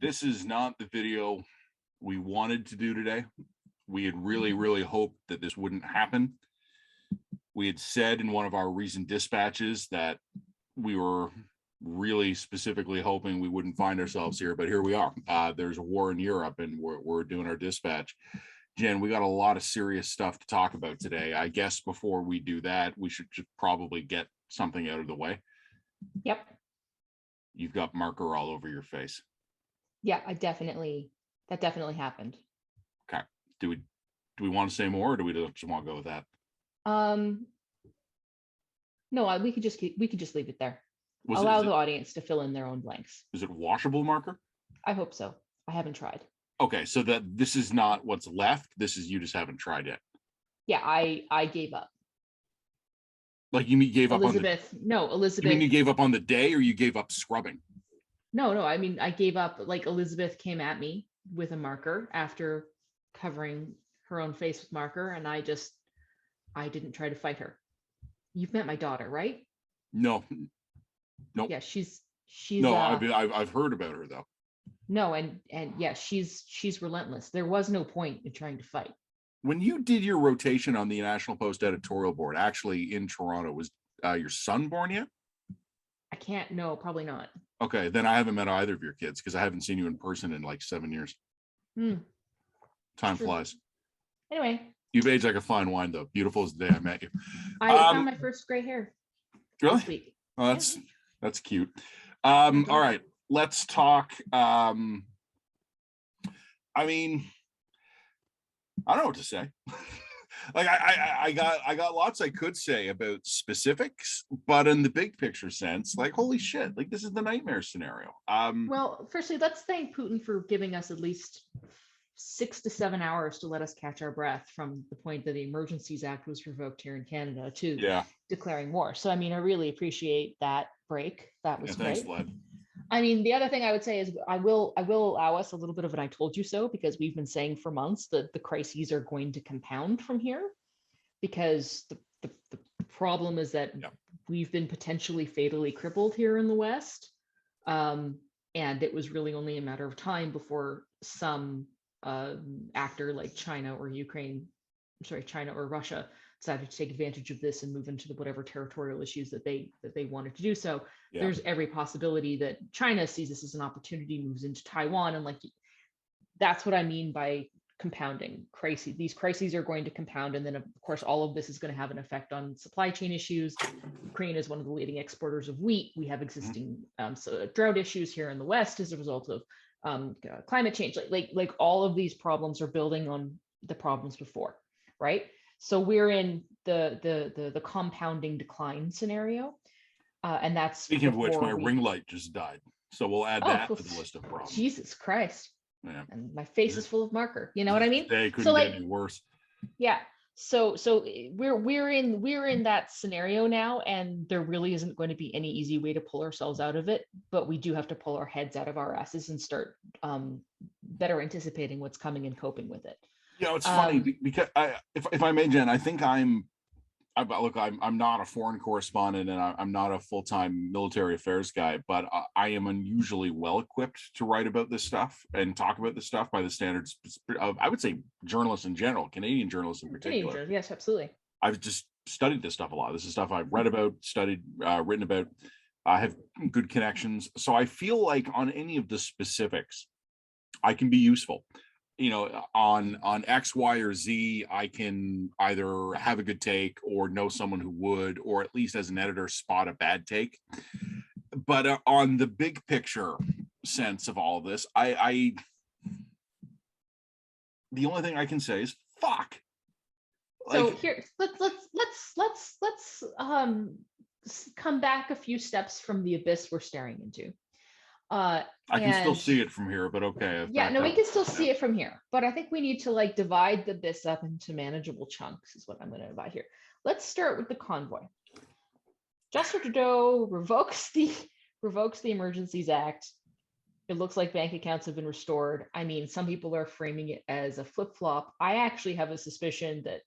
This is not the video we wanted to do today. We had really hoped that this wouldn't happen. We had said in one of our recent dispatches that we were really specifically hoping we wouldn't find ourselves here, but here we are. There's a war in Europe and we're doing our dispatch. Jen, we got a lot of serious stuff to talk about today. I guess before we do that, we should just probably get something out of the way. Yep. You've got marker all over your face. Yeah, that definitely happened. Okay. Do we want to say more, or do we just want to go with that? No, we could just leave it there. The audience to fill in their own blanks. Is it washable marker? I hope so. I haven't tried. Okay, so that this is not what's left. This is you just haven't tried yet. Yeah, I gave up. Like you gave up Elizabeth. You mean you gave up on the day, or you gave up scrubbing? No. I mean, I gave up. Like Elizabeth came at me with a marker after covering her own face with marker, and I didn't try to fight her. You've met my daughter, right? No. Nope. Yeah, she's. No, I've heard about her though. No, and yeah, she's relentless. There was no point in trying to fight. When you did your rotation on the National Post editorial board, actually in Toronto, was your son born yet? I can't. No, probably not. Okay, then I haven't met either of your kids because I haven't seen you in person in like 7 years. Time flies. Anyway, you've aged like a fine wine, though. Beautiful as the day I met you. I found my first gray hair. Really? This week. Oh, that's cute. All right, let's talk. I mean, I don't know what to say. Like I got lots I could say about specifics, but in the big picture sense, like holy shit, like this is the nightmare scenario. Well, firstly, let's thank Putin for giving us at least 6 to 7 hours to let us catch our breath from the point that the Emergencies Act was revoked here in Canada to declaring war. So I mean, I really appreciate that break. That was great. Thanks, Vlad. I mean, the other thing I would say is I will allow us a little bit of an I told you so, because we've been saying for months that the crises are going to compound from here, because the problem is that we've been potentially fatally crippled here in the West. And it was really only a matter of time before some actor like China or Russia decided to take advantage of this and move into the whatever territorial issues that they wanted to do. So there's every possibility that China sees this as an opportunity, moves into Taiwan, and like that's what I mean by compounding crises. These crises are going to compound, and then of course all of this is going to have an effect on supply chain issues. Ukraine is one of the leading exporters of wheat. We have existing drought issues here in the West as a result of climate change. Like all of these problems are building on the problems before, right? So we're in the compounding decline scenario, and that's speaking of which, my ring light just died, so we'll add that to the list of problems. Jesus Christ! Yeah. And my face is full of marker. You know what I mean? They couldn't get any worse. Yeah. So we're in that scenario now, and there really isn't going to be any easy way to pull ourselves out of it. But we do have to pull our heads out of our asses and start better anticipating what's coming and coping with it. You know, it's funny because if I may, Jen, I think I'm not a foreign correspondent and I'm not a full-time military affairs guy, but I am unusually well equipped to write about this stuff and talk about this stuff by the standards of, I would say, journalists in general, Canadian journalists in particular. Canadian, yes, absolutely. I've just studied this stuff a lot. This is stuff I've read about, studied, written about. I have good connections. So I feel like on any of the specifics, I can be useful. You know, on X, Y, or Z, I can either have a good take or know someone who would, or at least as an editor, spot a bad take. But on the big picture sense of all of this, the only thing I can say is fuck. So here, let's come back a few steps from the abyss we're staring into. I can still see it from here, but okay. Yeah, no, we can still see it from here, but I think we need to like divide the abyss up into manageable chunks is what I'm going to divide here. Let's start with the convoy. Justin Trudeau revokes the Emergencies Act. It looks like bank accounts have been restored. I mean, some people are framing it as a flip-flop. I actually have a suspicion that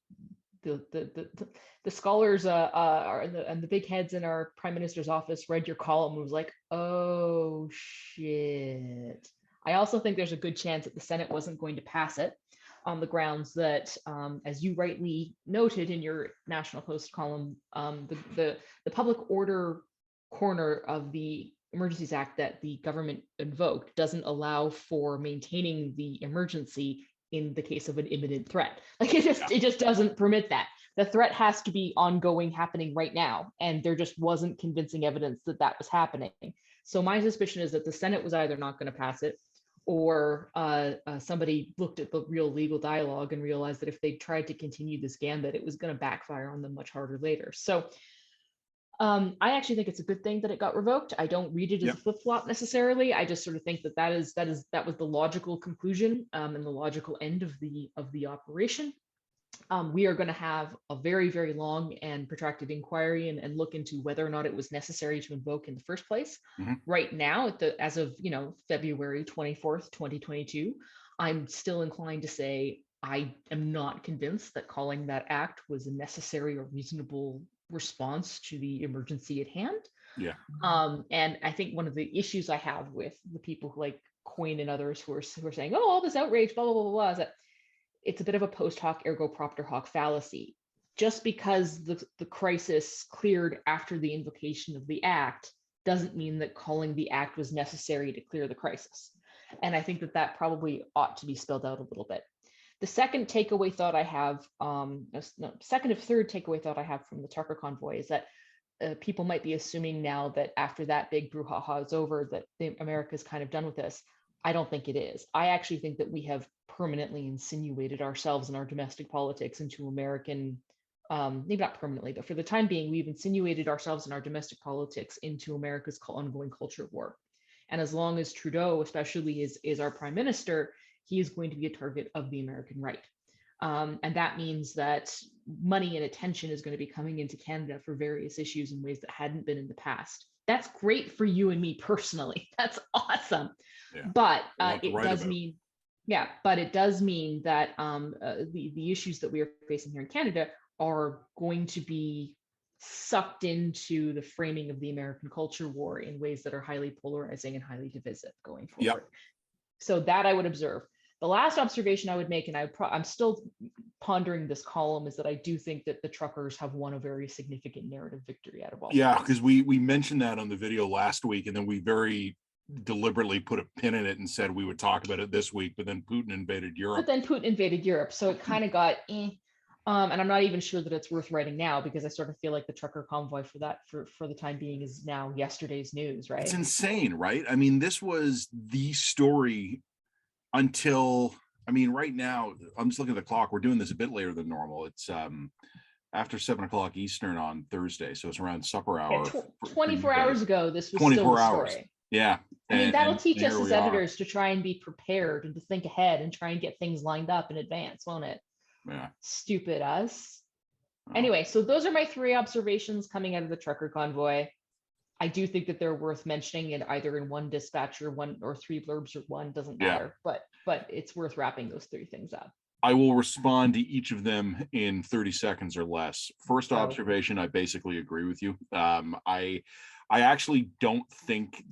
the scholars and the big heads in our prime minister's office read your column and was like, oh shit, I also think there's a good chance that the Senate wasn't going to pass it on the grounds that, as you rightly noted in your National Post column, the public order corner of the Emergencies Act that the government invoked doesn't allow for maintaining the emergency in the case of an imminent threat. Like it just doesn't permit that. The threat has to be ongoing, happening right now, and there just wasn't convincing evidence that that was happening. So my suspicion is that the Senate was either not going to pass it, or somebody looked at the real legal dialogue and realized that if they tried to continue this gambit, it was going to backfire on them much harder later. So I actually think it's a good thing that it got revoked. I don't read it as a flip-flop necessarily. I just sort of think that that was the logical conclusion and the logical end of the operation. We are going to have a very, very long and protracted inquiry and look into whether or not it was necessary to invoke in the first place. Right now, as of February 24th, 2022, I'm still inclined to say I am not convinced that calling that act was a necessary or reasonable response to the emergency at hand. And I think one of the issues I have with the people like Coyne and others who are saying, oh, all this outrage, blah, blah, blah, blah, is that it's a bit of a post hoc ergo propter hoc fallacy. Just because the crisis cleared after the invocation of the act doesn't mean that calling the act was necessary to clear the crisis. And I think that probably ought to be spelled out a little bit. The second takeaway thought I have, second or third takeaway thought I have from the Tucker convoy is that people might be assuming now that after that big brouhaha is over, that America is kind of done with this. I don't think it is. I actually think that we have permanently insinuated ourselves and our domestic politics into American, maybe not permanently, but for the time being, we've insinuated ourselves and our domestic politics into America's ongoing culture of war. And as long as Trudeau, especially, is our prime minister, he is going to be a target of the American right. And that means that money and attention is going to be coming into Canada for various issues in ways that hadn't been in the past. That's great for you and me personally. That's awesome. But it does mean, but it does mean that the issues that we are facing here in Canada are going to be sucked into the framing of the American culture war in ways that are highly polarizing and highly divisive going forward. So that I would observe. The last observation I would make, and I'm still pondering this column, is that I do think that the truckers have won a very significant narrative victory out of all. Yeah, because we mentioned that on the video last week, and then we very deliberately put a pin in it and said we would talk about it this week, but then Putin invaded Europe. So it kind of got and I'm not even sure that it's worth writing now, because I sort of feel like the trucker convoy for the time being is now yesterday's news, right? It's insane, right? I mean, this was the story until, right now, I'm just looking at the clock. We're doing this a bit later than normal. It's after 7:00 Eastern on Thursday, so it's around supper hour. 24 hours ago, this was 24 still hours. Story. Yeah. That'll teach us as editors to try and be prepared and to think ahead and try and get things lined up in advance, won't it? Yeah. Stupid us. Anyway, so those are my three observations coming out of the trucker convoy. I do think that they're worth mentioning, and either in one dispatch or one or three blurbs or one, doesn't matter. But it's worth wrapping those three things up. I will respond to each of them in 30 seconds or less. First observation, I basically agree with you. I actually don't think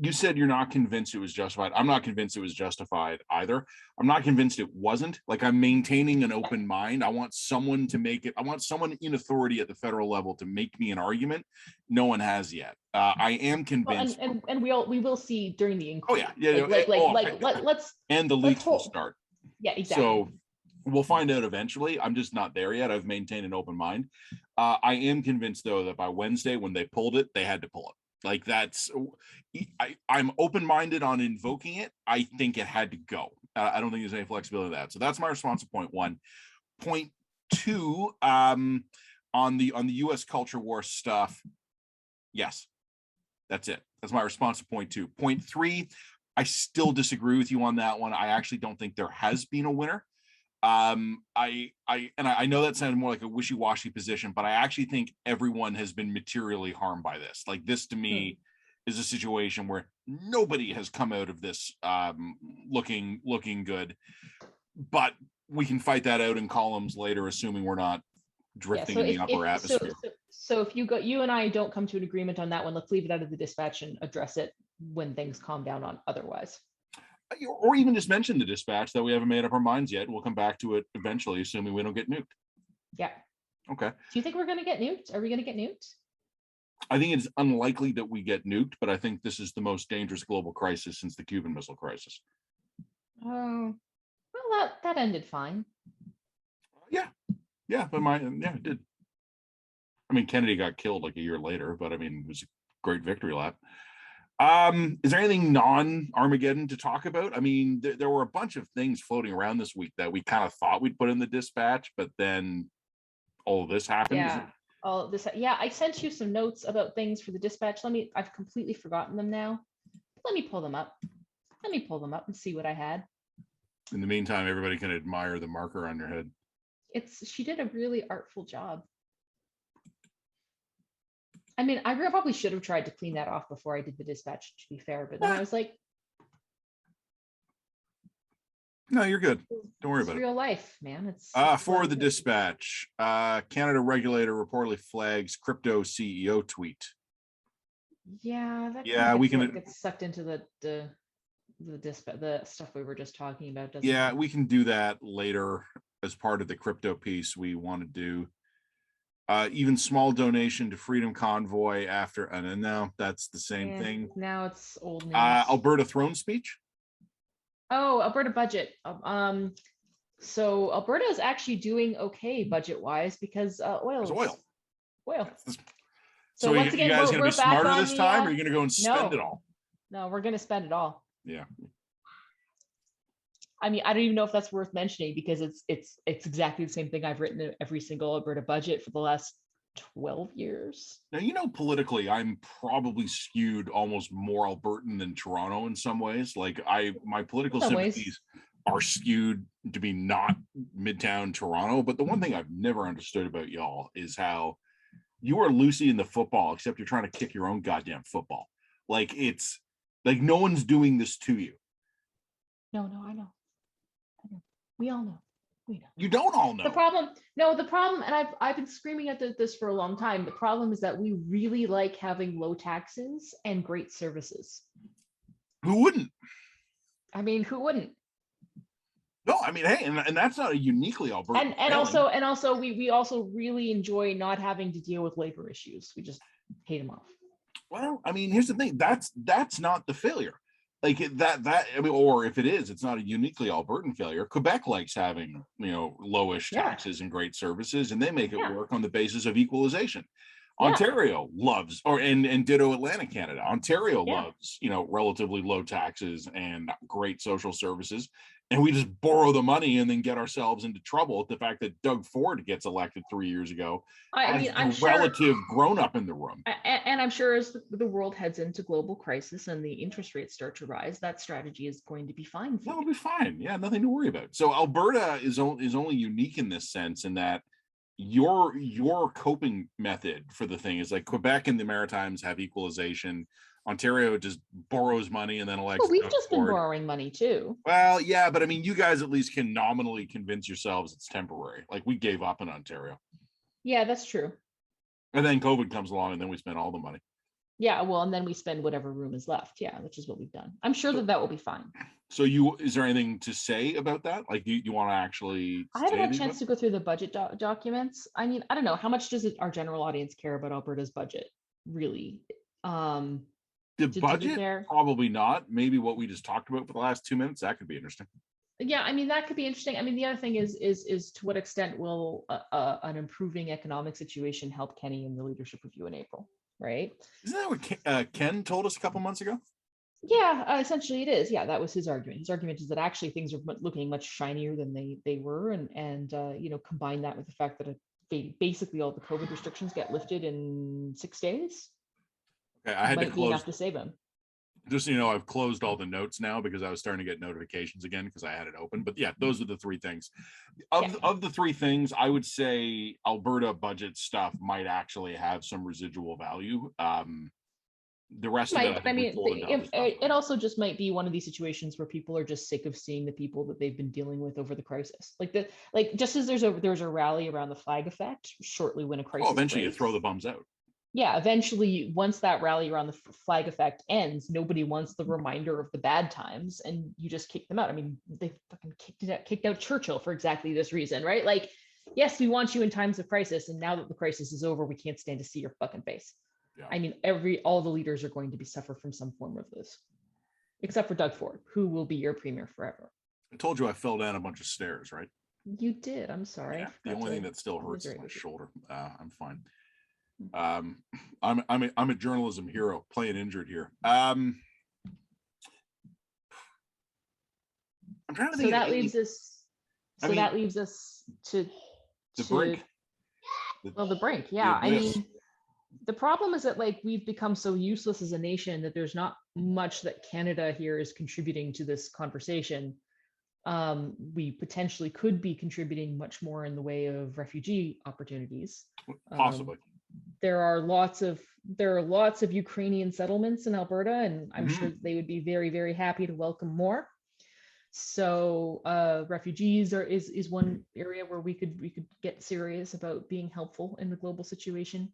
you said you're not convinced it was justified. I'm not convinced it was justified either. I'm not convinced it wasn't. Like, I'm maintaining an open mind. I want someone to make it. I want someone in authority at the federal level to make me an argument. No one has yet. I am convinced. Well, and we will see during the inquiry. Let's and the leaks will start. Yeah, exactly. So we'll find out eventually. I'm just not there yet. I've maintained an open mind. I am convinced, though, that by Wednesday, when they pulled it, they had to pull it. Like, I'm open-minded on invoking it. I think it had to go. I don't think there's any flexibility in that. So that's my response to point one. Point two, on the U.S. culture war stuff, yes, that's it. That's my response to point two. Point three, I still disagree with you on that one. I actually don't think there has been a winner. I know that sounded more like a wishy-washy position, but I actually think everyone has been materially harmed by this. Like, this to me is a situation where nobody has come out of this looking good, but we can fight that out in columns later, assuming we're not drifting so in the if, upper if so, atmosphere. so if you and I don't come to an agreement on that one, let's leave it out of the dispatch and address it when things calm down on otherwise. Or even just mention the dispatch that we haven't made up our minds yet. We'll come back to it eventually, assuming we don't get nuked. Yeah. Okay. Do you think we're going to get nuked? Are we going to get nuked? I think it's unlikely that we get nuked, but I think this is the most dangerous global crisis since the Cuban Missile Crisis. Oh, well, that ended fine. Yeah, but it did. I mean, Kennedy got killed like a year later, but I mean, it was a great victory lap. Is there anything non-Armageddon to talk about? I mean, there were a bunch of things floating around this week that we kind of thought we'd put in the dispatch, but then all of this happened. Yeah. All this. Yeah, I sent you some notes about things for the dispatch. I've completely forgotten them now. Let me pull them up. And see what I had. In the meantime, everybody can admire the marker on your head. She did a really artful job. I mean, I probably should have tried to clean that off before I did the dispatch, to be fair, but then I was like, no, you're good. Don't worry about it. Real life, man. It's for the dispatch. Canada regulator reportedly flags crypto CEO tweet. Yeah, we can get sucked into the stuff we were just talking about. Yeah, we can do that later as part of the crypto piece we want to do. Even small donation to Freedom Convoy after, and now that's the same thing. Now it's old news. Alberta throne speech. Oh, Alberta budget. So Alberta is actually doing okay budget-wise because oil. So once again, you guys going to be smarter this time, or are you going to go and spend it all? No, we're going to spend it all. Yeah. I mean, I don't even know if that's worth mentioning because it's exactly the same thing I've written in every single Alberta budget for the last 12 years. Now, politically, I'm probably skewed almost more Albertan than Toronto in some ways. Like my political sympathies are skewed to be not Midtown Toronto. But the one thing I've never understood about y'all is how you are Lucy in the football, except you're trying to kick your own goddamn football. Like it's like no one's doing this to you. No, I know. We all know. You don't all know. The problem, and I've been screaming at this for a long time. The problem is that we really like having low taxes and great services. Who wouldn't? I mean, who wouldn't? No, I mean, hey, and that's not a uniquely Alberta. And also, we also really enjoy not having to deal with labor issues. We just hate them off. Well, I mean, here's the thing. That's not the failure. Like I mean, or if it is, it's not a uniquely Albertan failure. Quebec likes having, lowish taxes and great services, and they make it work on the basis of equalization. Ontario loves, and ditto Atlantic Canada. Ontario loves, relatively low taxes and great social services. And we just borrow the money and then get ourselves into trouble at the fact that Doug Ford gets elected 3 years ago. I'm sure, relative grown-up in the room. And I'm sure as the world heads into global crisis and the interest rates start to rise, that strategy is going to be fine. That'll be fine. Yeah, nothing to worry about. So Alberta is only unique in this sense in that your coping method for the thing is like Quebec and the Maritimes have equalization. Ontario just borrows money and then elects. Well, we've just been borrowing money too. Well, yeah, but I mean, you guys at least can nominally convince yourselves it's temporary. Like we gave up in Ontario. Yeah, that's true. And then COVID comes along and then we spend all the money. Yeah, well, and then we spend whatever room is left. Yeah, which is what we've done. I'm sure that will be fine. So is there anything to say about that? Like you want to actually? I haven't had a chance to go through the budget documents. I mean, I don't know. How much does our general audience care about Alberta's budget? Really? The budget? Probably not. Maybe what we just talked about for the last 2 minutes. That could be interesting. Yeah, I mean, that could be interesting. I mean, the other thing is to what extent will an improving economic situation help Kenny in the leadership review in April, right? Isn't that what Ken told us a couple months ago? Yeah, essentially it is. Yeah, that was his argument. His argument is that actually things are looking much shinier than they were, and combine that with the fact that basically all the COVID restrictions get lifted in 6 days. Okay, I had to close enough to save him. Just I've closed all the notes now because I was starting to get notifications again because I had it open. But yeah, those are the three things. Of the three things, I would say Alberta budget stuff might actually have some residual value. The rest of it, I think we folded down as well. it also just might be one of these situations where people are just sick of seeing the people that they've been dealing with over the crisis. Like just as there's a rally around the flag effect shortly when a crisis. Oh, eventually breaks, you throw the bums out. Yeah, eventually, once that rally around the flag effect ends, nobody wants the reminder of the bad times, and you just kick them out. I mean, they fucking kicked out Churchill for exactly this reason, right? Like, yes, we want you in times of crisis, and now that the crisis is over, we can't stand to see your fucking face. Yeah. I mean, all the leaders are going to be suffer from some form of this, except for Doug Ford, who will be your premier forever. I told you I fell down a bunch of stairs, right? You did. I'm sorry. Yeah, the only thing that still hurts is my shoulder. I'm fine. I'm a journalism hero playing injured here. I'm trying to think. So that leaves us. So that leaves us to the brink. The brink. Yeah, I mean, the problem is that like we've become so useless as a nation that there's not much that Canada here is contributing to this conversation. We potentially could be contributing much more in the way of refugee opportunities. Possibly. There are lots of Ukrainian settlements in Alberta, and I'm sure they would be very, very happy to welcome more. So refugees is one area where we could get serious about being helpful in the global situation.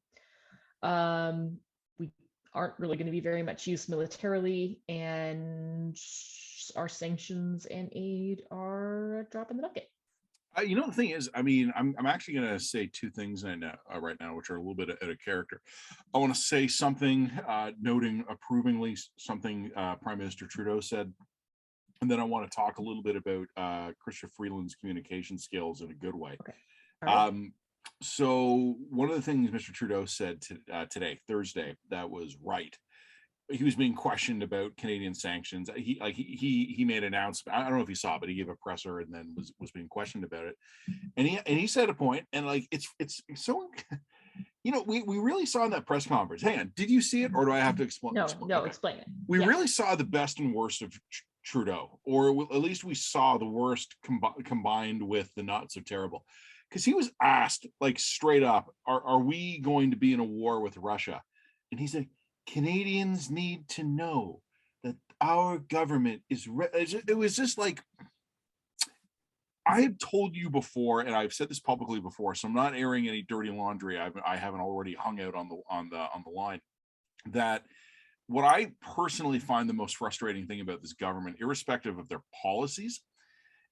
We aren't really going to be very much use militarily, and our sanctions and aid are a drop in the bucket. You know, the thing is, I mean, I'm actually going to say two things right now, which are a little bit out of character. I want to say something, noting approvingly something Prime Minister Trudeau said, and then I want to talk a little bit about Chrystia Freeland's communication skills in a good way. Okay. Right. So one of the things Mr. Trudeau said today, Thursday, that was right. He was being questioned about Canadian sanctions. He made an announcement. I don't know if you saw, but he gave a presser and then was being questioned about it. And he said a point, and like it's so, you know, we really saw in that press conference. Hang on, did you see it, or do I have to explain? No, okay. Explain it. We really saw the best and worst of Trudeau, or at least we saw the worst combined with the not so terrible. Because he was asked like straight up, are we going to be in a war with Russia? And he said, Canadians need to know that our government is it was just like, I have told you before, and I've said this publicly before, so I'm not airing any dirty laundry. I haven't already hung out on the line, that what I personally find the most frustrating thing about this government, irrespective of their policies,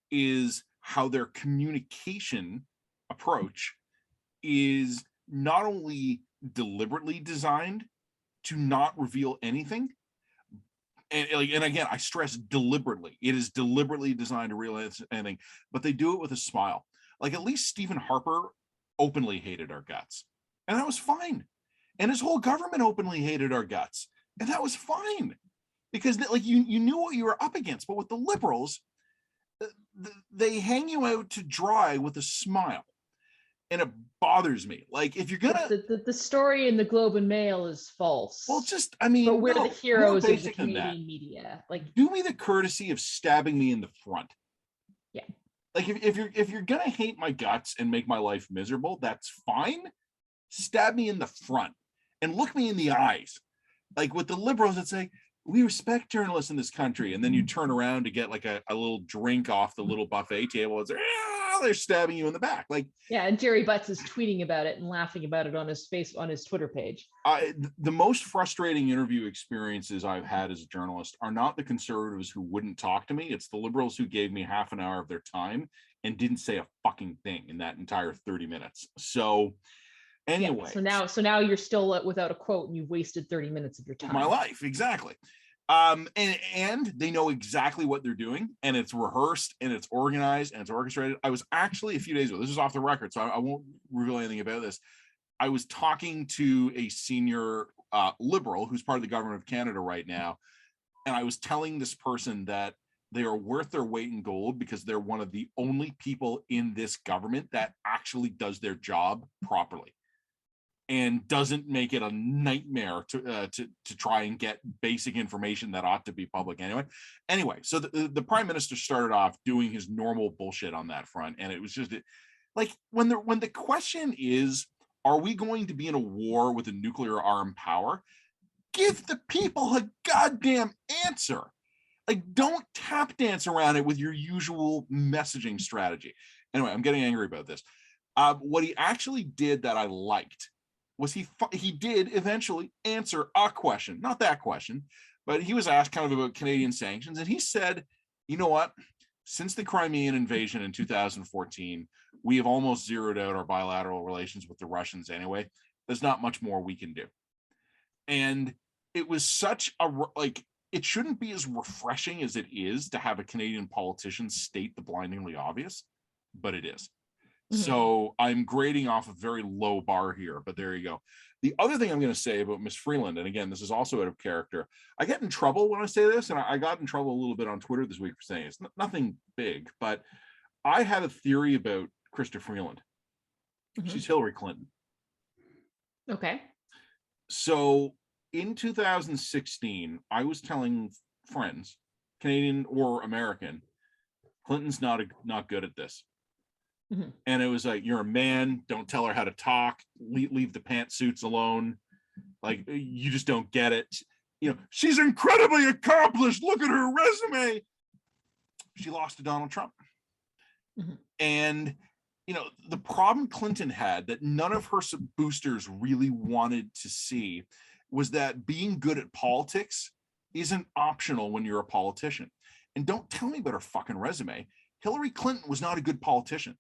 is how their communication approach is not only deliberately designed to not reveal anything, and again, I stress deliberately. It is deliberately designed to realize anything, but they do it with a smile. Like, at least Stephen Harper openly hated our guts, and that was fine. And his whole government openly hated our guts, and that was fine, because like you knew what you were up against. But with the Liberals, they hang you out to dry with a smile. And it bothers me. Like, if you're gonna, the story in the Globe and Mail is false. Well, just, I mean, but we're the heroes of the Canadian media. Like, do me the courtesy of stabbing me in the front. Yeah. Like, if you're gonna hate my guts and make my life miserable, that's fine. Stab me in the front and look me in the eyes. Like with the Liberals that say, we respect journalists in this country, and then you turn around to get like a little drink off the little buffet table, and they're stabbing you in the back. Like, yeah, and Jerry Butts is tweeting about it and laughing about it on his Twitter page. The most frustrating interview experiences I've had as a journalist are not the conservatives who wouldn't talk to me. It's the Liberals who gave me half an hour of their time and didn't say a fucking thing in that entire 30 minutes. So anyway, yeah, so now you're still without a quote, and you've wasted 30 minutes of your time. My life, exactly. And they know exactly what they're doing, and it's rehearsed, and it's organized, and it's orchestrated. I was actually, a few days ago, this is off the record, so I won't reveal anything about this. I was talking to a senior Liberal who's part of the government of Canada right now, and I was telling this person that they are worth their weight in gold because they're one of the only people in this government that actually does their job properly and doesn't make it a nightmare to try and get basic information that ought to be public anyway. So the Prime Minister started off doing his normal bullshit on that front, and it was just like, when the question is, are we going to be in a war with a nuclear armed power? give the people a goddamn answer. Like, don't tap dance around it with your usual messaging strategy. Anyway, I'm getting angry about this. What he actually did that I liked was he did eventually answer a question, not that question, but he was asked kind of about Canadian sanctions, and he said, you know what? Since the Crimean invasion in 2014, we have almost zeroed out our bilateral relations with the Russians anyway. There's not much more we can do. And it was such a, like, it shouldn't be as refreshing as it is to have a Canadian politician state the blindingly obvious, but it is. So I'm grading off a very low bar here, but there you go. The other thing I'm going to say about Miss Freeland, and again, this is also out of character. I get in trouble when I say this, and I got in trouble a little bit on Twitter this week for saying it's nothing big, but I have a theory about Krista Freeland. She's Hillary Clinton. Okay. So in 2016, I was telling friends, Canadian or American, Clinton's not good at this. And it was like, you're a man, don't tell her how to talk, leave the pantsuits alone. Like, you just don't get it. You know, she's incredibly accomplished. Look at her resume. She lost to Donald Trump. And, you know, the problem Clinton had that none of her boosters really wanted to see was that being good at politics isn't optional when you're a politician. And don't tell me about her fucking resume. Hillary Clinton was not a good politician.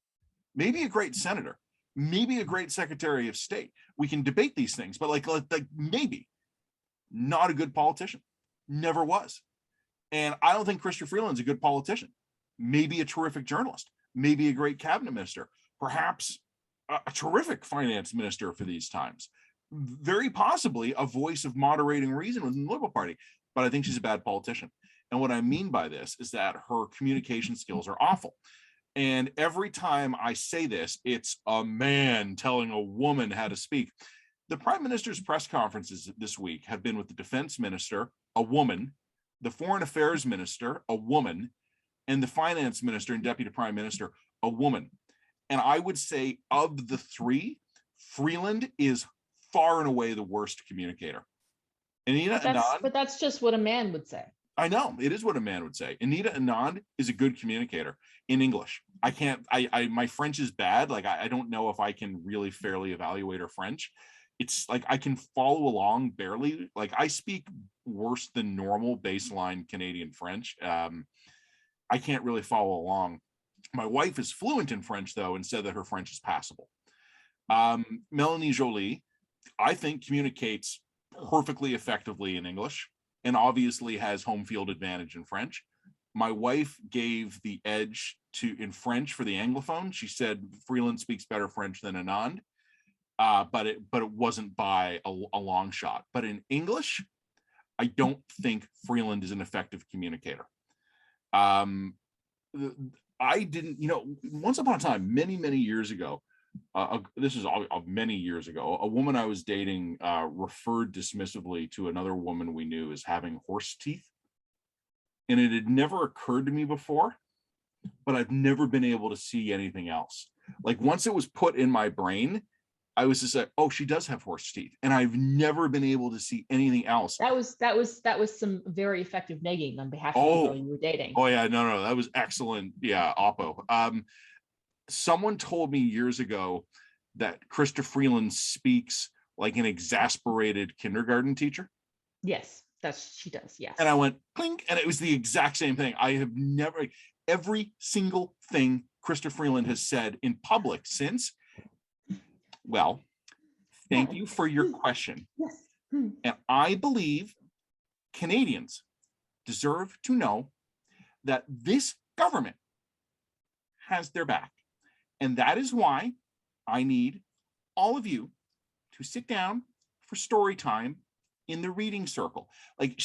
Maybe a great senator, maybe a great secretary of state. We can debate these things, but like maybe not a good politician. Never was. And I don't think Chrystia Freeland's a good politician. Maybe a terrific journalist, maybe a great cabinet minister, perhaps a terrific finance minister for these times. Very possibly a voice of moderating reason within the Liberal Party, but I think she's a bad politician. And what I mean by this is that her communication skills are awful. And every time I say this, it's a man telling a woman how to speak. The Prime Minister's press conferences this week have been with the Defense Minister, a woman, the Foreign Affairs Minister, a woman, and the Finance Minister and Deputy Prime Minister, a woman. And I would say of the three, Freeland is far and away the worst communicator. But that's just what a man would say. I know, it is what a man would say. Anita Anand is a good communicator in English. My French is bad. Like, I don't know if I can really fairly evaluate her French. It's like, I can follow along barely. Like, I speak worse than normal baseline Canadian French. I can't really follow along. My wife is fluent in French, though, and said that her French is passable. Melanie Joly, I think, communicates perfectly effectively in English, and obviously has home field advantage in French. My wife gave the edge in French for the Anglophone. She said Freeland speaks better French than Anand, but it wasn't by a long shot. But in English, I don't think Freeland is an effective communicator. I didn't, once upon a time, many, many years ago, this is many years ago, a woman I was dating referred dismissively to another woman we knew as having horse teeth. And it had never occurred to me before, but I've never been able to see anything else. Like, once it was put in my brain, I was just like, oh, she does have horse teeth. And I've never been able to see anything else. That was some very effective negging on behalf of the girl you were dating. Oh yeah, no, that was excellent. Yeah, Oppo. Someone told me years ago that Krista Freeland speaks like an exasperated kindergarten teacher. Yes, she does. Yes. And I went clink, and it was the exact same thing. I have never, every single thing Krista Freeland has said in public since. Well, thank you for your question. Yes. And I believe Canadians deserve to know that this government has their back. And that is why I need all of you to sit down for story time in the reading circle. Like,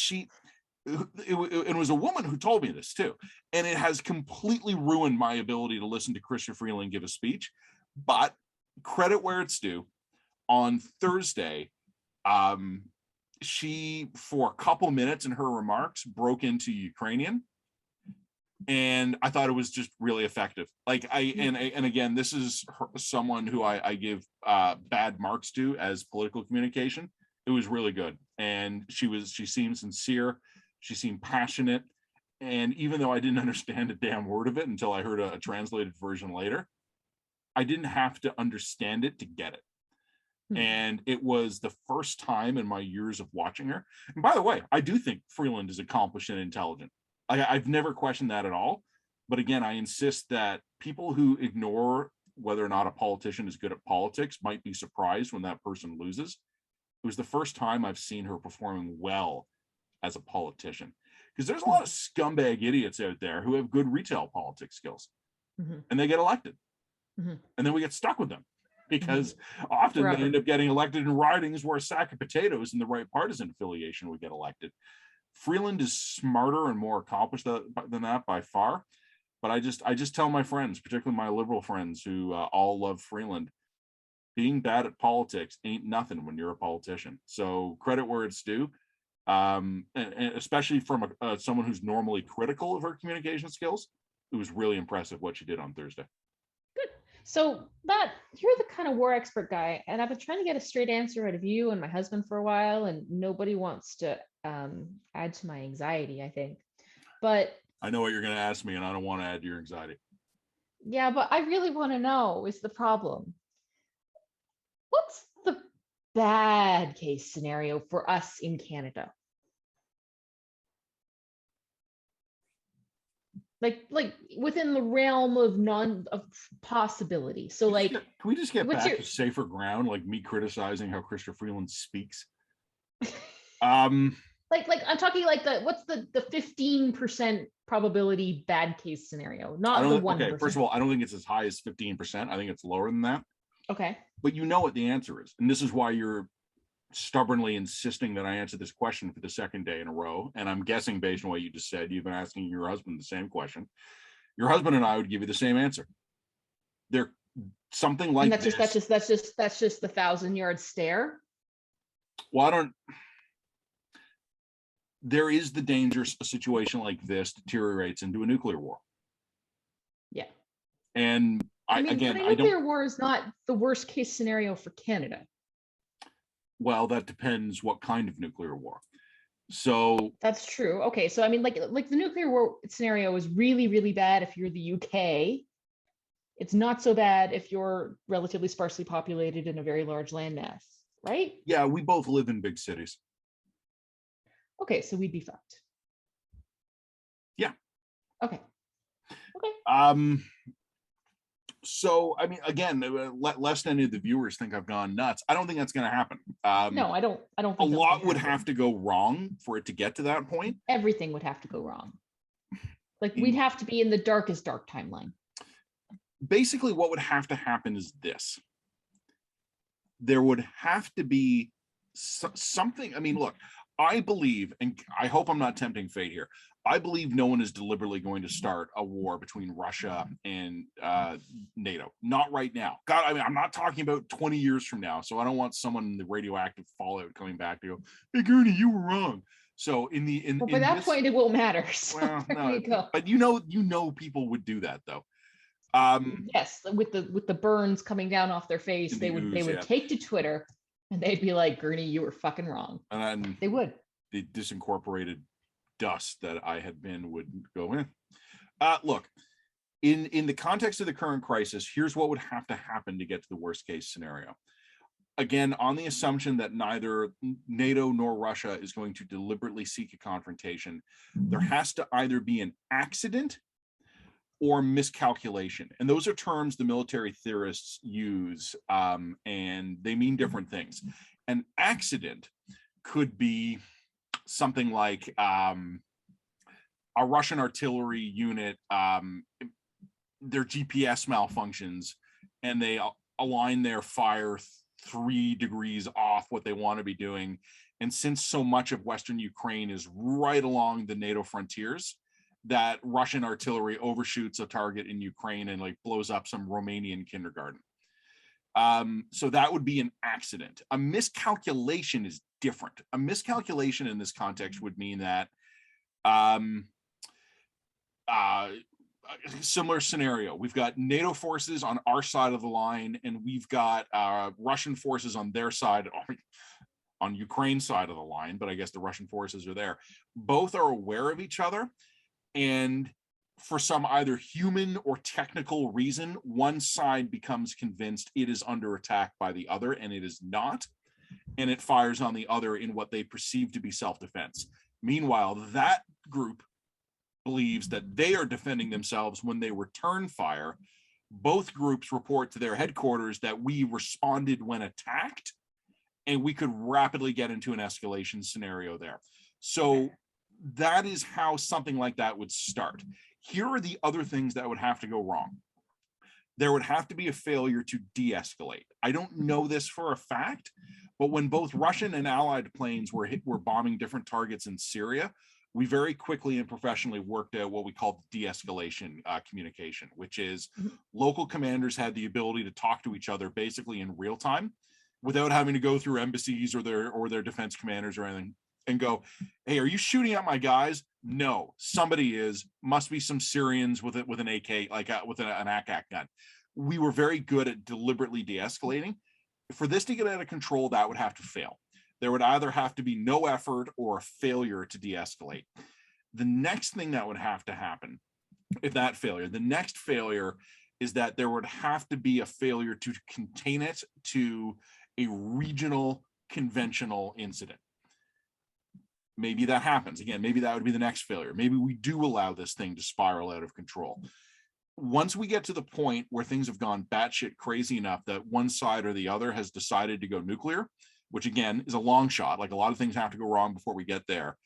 it was a woman who told me this too. And it has completely ruined my ability to listen to Krista Freeland give a speech. But credit where it's due. On Thursday, she, for a couple minutes in her remarks, broke into Ukrainian. And I thought it was just really effective. Like, and again, this is someone who I give bad marks to as political communication. It was really good. And she seemed sincere. She seemed passionate. And even though I didn't understand a damn word of it until I heard a translated version later, I didn't have to understand it to get it. And it was the first time in my years of watching her. And by the way, I do think Freeland is accomplished and intelligent. I've never questioned that at all. But again, I insist that people who ignore whether or not a politician is good at politics might be surprised when that person loses. It was the first time I've seen her performing well as a politician. Because there's a lot of scumbag idiots out there who have good retail politics skills. And they get elected. And then we get stuck with them. Because often they end up getting elected in ridings where a sack of potatoes and the right partisan affiliation would get elected. Freeland is smarter and more accomplished than that by far. But I just tell my friends, particularly my liberal friends who all love Freeland, being bad at politics ain't nothing when you're a politician. So credit where it's due, and especially from someone who's normally critical of her communication skills. It was really impressive what she did on Thursday. So that you're the kind of war expert guy, and I've been trying to get a straight answer out of you and my husband for a while, and nobody wants to add to my anxiety, I think. But I know what you're going to ask me, and I don't want to add to your anxiety. Yeah, but I really want to know is the problem. What's the bad case scenario for us in Canada? Like within the realm of possibility. So like, can we just get back to safer ground, like me criticizing how Chrystia Freeland speaks? like I'm talking like what's the 15% probability bad case scenario, not the 1%. Okay, first of all, I don't think it's as high as 15%. I think it's lower than that. Okay. But you know what the answer is. And this is why you're stubbornly insisting that I answer this question for the second day in a row. And I'm guessing based on what you just said, you've been asking your husband the same question. Your husband and I would give you the same answer. They're something like that's just the 1,000-yard stare. Well, there is the danger a situation like this deteriorates into a nuclear war. Yeah. And a nuclear war is not the worst case scenario for Canada. Well, that depends what kind of nuclear war. So that's true. Okay, so I mean, like the nuclear war scenario is really, really bad if you're the UK. It's not so bad if you're relatively sparsely populated in a very large landmass, right? Yeah, we both live in big cities. Okay, so we'd be fucked. Yeah. Okay. So, I mean, again, lest any of the viewers think I've gone nuts, I don't think that's going to happen. No, I don't think a lot would have to go wrong for it to get to that point. Everything would have to go wrong. Like we'd have to be in the darkest dark timeline. Basically, what would have to happen is this. There would have to be something. I mean, look, I believe, and I hope I'm not tempting fate here, I believe no one is deliberately going to start a war between Russia and NATO. Not right now. God, I mean, I'm not talking about 20 years from now, so I don't want someone in the radioactive fallout coming back to go, "Hey, Gurney, you were wrong." So by that point, it won't matter. So well, no, you go. But you know, people would do that though. Yes, with the burns coming down off their face, they would take to Twitter and they'd be like, "Gurney, you were fucking wrong." And they would. The disincorporated dust that I had been would go in. Look, in the context of the current crisis, here's what would have to happen to get to the worst case scenario. Again, on the assumption that neither NATO nor Russia is going to deliberately seek a confrontation, there has to either be an accident or miscalculation. And those are terms the military theorists use, and they mean different things. An accident could be something like a Russian artillery unit, their GPS malfunctions, and they align their fire 3 degrees off what they want to be doing. And since so much of Western Ukraine is right along the NATO frontiers, that Russian artillery overshoots a target in Ukraine and like blows up some Romanian kindergarten. So that would be an accident. A miscalculation is different. A miscalculation in this context would mean that similar scenario. We've got NATO forces on our side of the line, and we've got Russian forces on their side. on Ukraine's side of the line, but I guess the Russian forces are there. Both are aware of each other, and for some either human or technical reason, one side becomes convinced it is under attack by the other, and it is not, and it fires on the other in what they perceive to be self-defense. Meanwhile, that group believes that they are defending themselves when they return fire. Both groups report to their headquarters that we responded when attacked, and we could rapidly get into an escalation scenario there. So that is how something like that would start. Here are the other things that would have to go wrong. There would have to be a failure to de-escalate. I don't know this for a fact, but when both Russian and Allied planes were bombing different targets in Syria, we very quickly and professionally worked out what we call de-escalation communication, which is local commanders had the ability to talk to each other basically in real time without having to go through embassies or their defense commanders or anything, and go, hey, are you shooting at my guys? No, somebody is. Must be some Syrians with an AK, like with an ACAC gun. We were very good at deliberately de-escalating. For this to get out of control, that would have to fail. There would either have to be no effort or a failure to de-escalate. The next thing that would have to happen, the next failure is that there would have to be a failure to contain it to a regional conventional incident. Maybe that happens. Again, maybe that would be the next failure. Maybe we do allow this thing to spiral out of control. Once we get to the point where things have gone batshit crazy enough that one side or the other has decided to go nuclear, which again is a long shot, like a lot of things have to go wrong before we get there,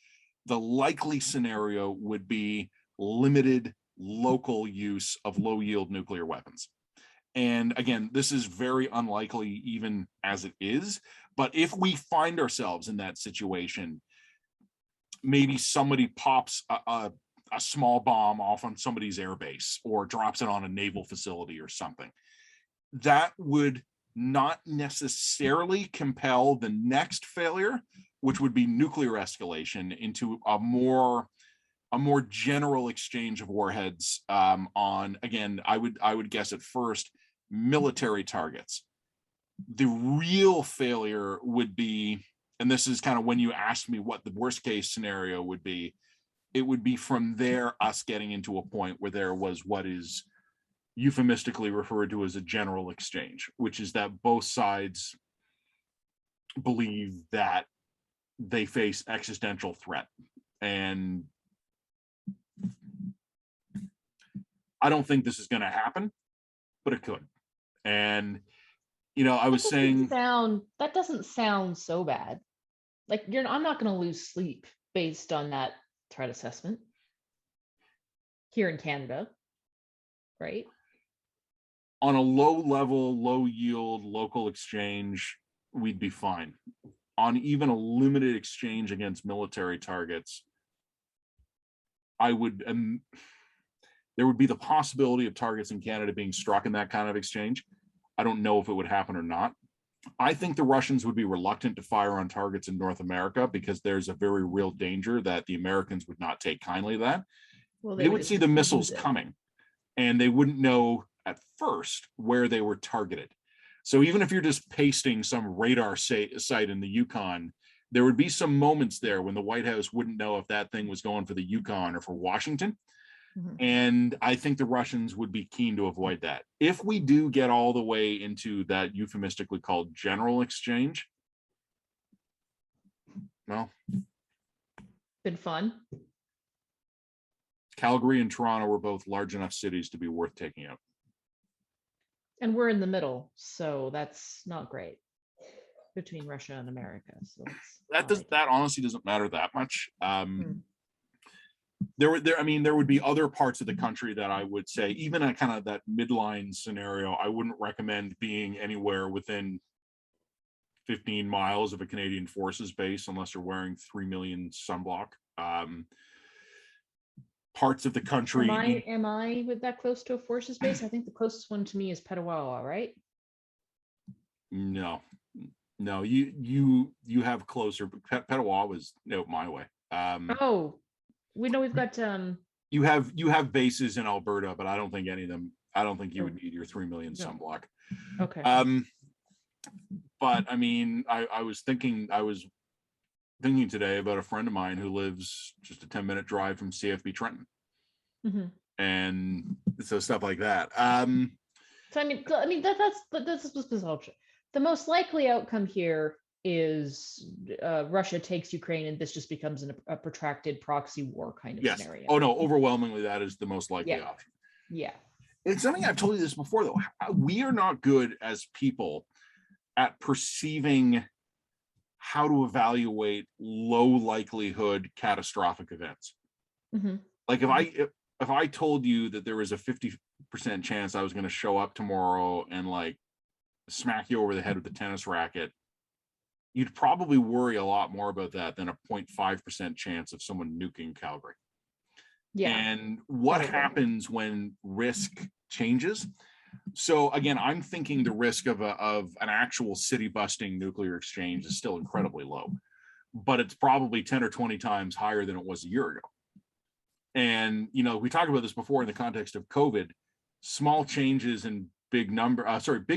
the likely scenario would be limited local use of low-yield nuclear weapons. And again, this is very unlikely even as it is, but if we find ourselves in that situation, maybe somebody pops a small bomb off on somebody's airbase or drops it on a naval facility or something, that would not necessarily compel the next failure, which would be nuclear escalation into a more general exchange of warheads on, again, I would guess at first, military targets. The real failure would be, and this is kind of when you asked me what the worst case scenario would be, it would be from there us getting into a point where there was what is euphemistically referred to as a general exchange, which is that both sides believe that they face existential threat. And I don't think this is going to happen, but it could. And, you know, I was saying that doesn't sound so bad. Like I'm not going to lose sleep based on that threat assessment here in Canada, right? On a low level, low yield, local exchange, we'd be fine. On even a limited exchange against military targets, there would be the possibility of targets in Canada being struck in that kind of exchange. I don't know if it would happen or not. I think the Russians would be reluctant to fire on targets in North America because there's a very real danger that the Americans would not take kindly to that. Well, they would see the missiles coming, and they wouldn't know at first where they were targeted. So even if you're just pasting some radar site in the Yukon, there would be some moments there when the White House wouldn't know if that thing was going for the Yukon or for Washington. Mm-hmm. And I think the Russians would be keen to avoid that. If we do get all the way into that euphemistically called general exchange, well, been fun. Calgary and Toronto were both large enough cities to be worth taking out. And we're in the middle, so that's not great between Russia and America. So that honestly doesn't matter that much. There would be other parts of the country that I would say, even at kind of that midline scenario, I wouldn't recommend being anywhere within 15 miles of a Canadian Forces base unless you're wearing 3 million sunblock. Parts of the country. Am I with that close to a forces base? I think the closest one to me is Petawawa, right? No, you have closer. Petawawa was out my way. We know we've got you have bases in Alberta, but I don't think any of them. I don't think you would need your 3 million sunblock. Okay. But I mean, I was thinking today about a friend of mine who lives just a 10-minute drive from CFB Trenton. Mm-hmm. And so stuff like that. So I mean, that's the most likely outcome here is Russia takes Ukraine, and this just becomes a protracted proxy war kind of yes. scenario. Oh no, overwhelmingly that is the most likely Yeah. option. Yeah. It's something I've told you this before though. We are not good as people at perceiving how to evaluate low likelihood catastrophic events. Mm-hmm. Like if I told you that there was a 50% chance I was going to show up tomorrow and like smack you over the head with a tennis racket, you'd probably worry a lot more about that than a 0.5% chance of someone nuking Calgary. Yeah. And what happens when risk changes? So again, I'm thinking the risk of an actual city busting nuclear exchange is still incredibly low, but it's probably 10 or 20 times higher than it was a year ago. And, you know, we talked about this before in the context of COVID, small changes in big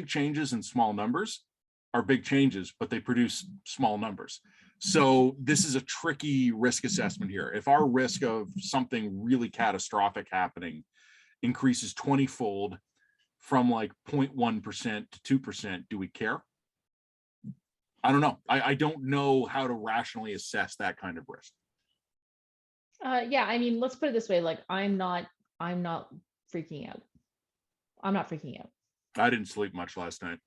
changes in small numbers are big changes, but they produce small numbers. So this is a tricky risk assessment here. If our risk of something really catastrophic happening increases 20-fold from like 0.1% to 2%, do we care? I don't know. I don't know how to rationally assess that kind of risk. Yeah, I mean, let's put it this way. Like, I'm not freaking out. I'm not freaking out. I didn't sleep much last night.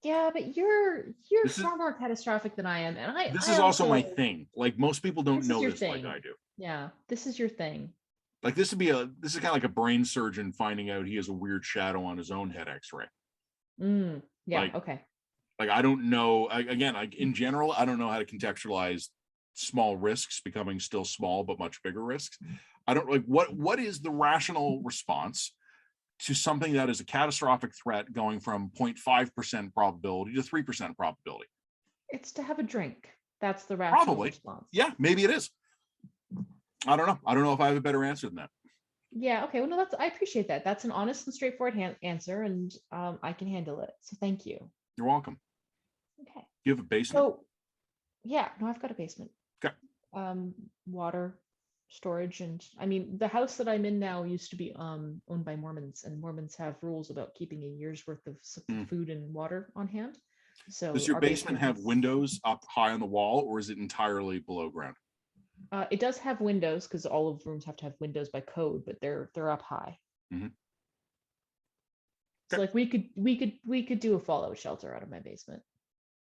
Yeah, but you're far more catastrophic than I am, and This I is also my also, thing. Like most people don't know this thing. like I do. Yeah, this is your thing. Like this is kind of like a brain surgeon finding out he has a weird shadow on his own head X-ray. Yeah. Like, okay. Like I don't know. Again, like in general, I don't know how to contextualize small risks becoming still small but much bigger risks. I don't like what is the rational response to something that is a catastrophic threat going from 0.5% probability to 3% probability? It's to have a drink. That's the rational Probably. response. Yeah, maybe it is. I don't know. I don't know if I have a better answer than that. Yeah. Okay. Well, no, I appreciate that. That's an honest and straightforward answer, and I can handle it. So thank you. You're welcome. Okay. You have a basement? So, yeah. No, I've got a basement. Okay. Water storage, and I mean, the house that I'm in now used to be owned by Mormons, and Mormons have rules about keeping a year's worth of food and water on hand. So does your basement have windows up high on the wall, or is it entirely below ground? It does have windows because all of the rooms have to have windows by code, but they're up high. Mm-hmm. So like we could do a fallout shelter out of my basement.